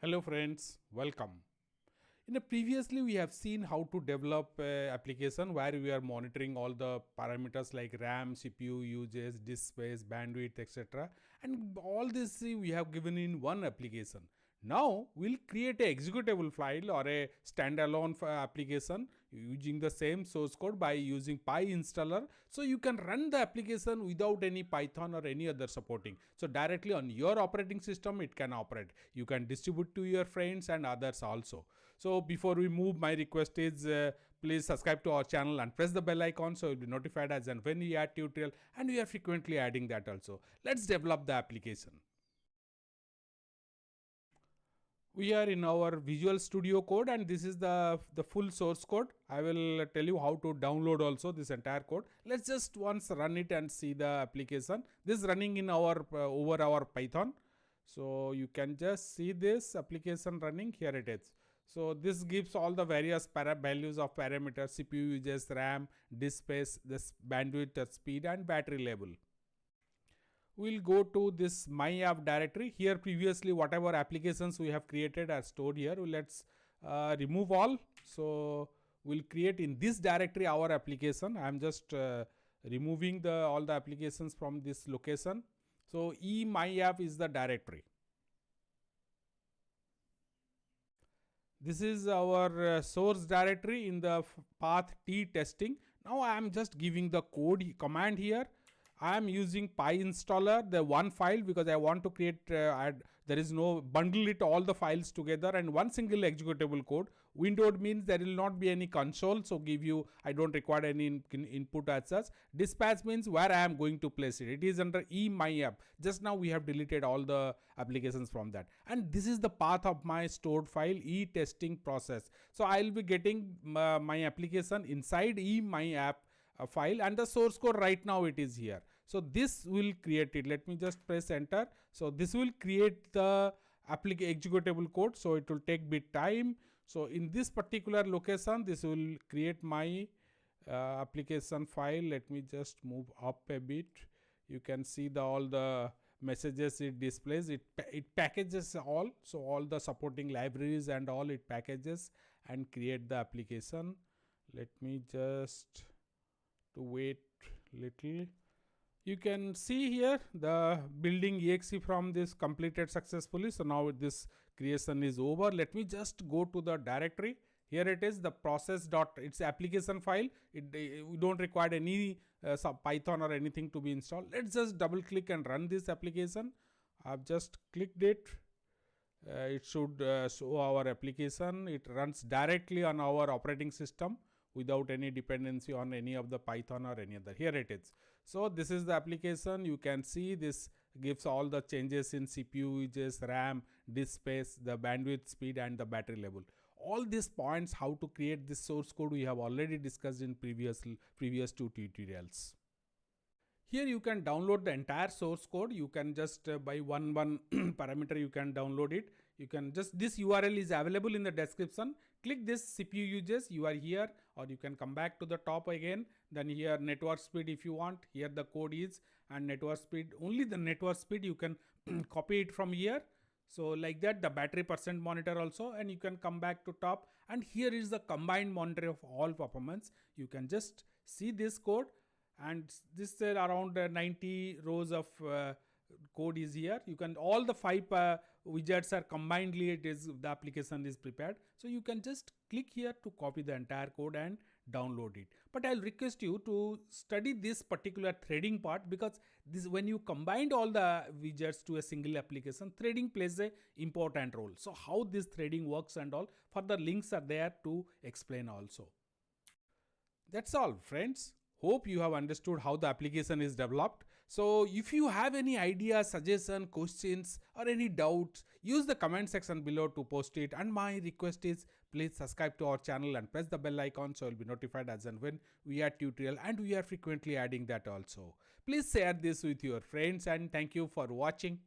Hello friends, welcome. Previously we have seen how to develop application where we are monitoring all the parameters like RAM, CPU usage, disk space, bandwidth, etc. And all this we have given in one application. Now we'll create a executable file or a standalone application using the same source code by using PyInstaller. So you can run the application without any Python or any other supporting. So directly on your operating system it can operate. You can distribute to your friends and others also. So before we move, my request is please subscribe to our channel and press the bell icon so you'll be notified as and when we add tutorial, and we are frequently adding that also. Let's develop the application. We are in our Visual Studio Code and this is the full source code. I will tell you how to download also this entire code. Let's just once run it and see the application. This is running in our over our Python. So you can just see this application running. Here it is. So this gives all the various values of parameters: CPU uses, RAM, disk space, this bandwidth, speed, and battery level. We'll go to this my app directory. Here previously whatever applications we have created are stored here. Let's remove all. So we'll create in this directory our application. I'm just removing all the applications from this location. So my app is the directory. This is our source directory in the path T testing. Now I am just giving the code command here. I am using PyInstaller, the one file, because I want to create, there is no bundle it all the files together and one single executable code. Windowed means there will not be any console, so I don't require any input as such. Dispatch means where I am going to place it. It is under my app. Just now we have deleted all the applications from that. And this is the path of my stored file testing process. So I will be getting my application inside my app file, and the source code right now it is here. So this will create it. Let me just press enter. So this will create the executable code. So it will take bit time. So in this particular location, this will create my application file. Let me just move up a bit. You can see all the messages it displays. It packages all. So all the supporting libraries and all it packages and create the application. Let me just wait little. You can see here the building exe from this completed successfully. So now this creation is over. Let me just go to the directory. Here it is, the process dot, it's application file. We don't require any Python or anything to be installed. Let's just double click and run this application. I've just clicked it. It should show our application. It runs directly on our operating system without any dependency on any of the Python or any other. Here it is. So this is the application. You can see this gives all the changes in CPU uses, RAM, disk space, the bandwidth, speed, and the battery level. All these points how to create this source code we have already discussed in previous two tutorials. Here you can download the entire source code. You can just by one parameter you can download it. You can just, this URL is available in the description. Click this CPU uses, you are here, or you can come back to the top again. Then here network speed if you want, here the code is, and network speed, only the network speed you can copy it from here. So like that, the battery percent monitor also, and you can come back to top, and here is the combined monitor of all performance. You can just see this code, and this is around 90 rows of code is here. You can, all the 5 widgets are combinedly, it is, the application is prepared. So you can just click here to copy the entire code and download it. But I'll request you to study this particular threading part, because this, when you combined all the widgets to a single application, threading plays a important role. So how this threading works and all, further links are there to explain also. That's all friends. Hope you have understood how the application is developed. So if you have any ideas, suggestions, questions, or any doubts, use the comment section below to post it. And my request is please subscribe to our channel and press the bell icon so you'll be notified as and when we add tutorial, and we are frequently adding that also. Please share this with your friends, and thank you for watching.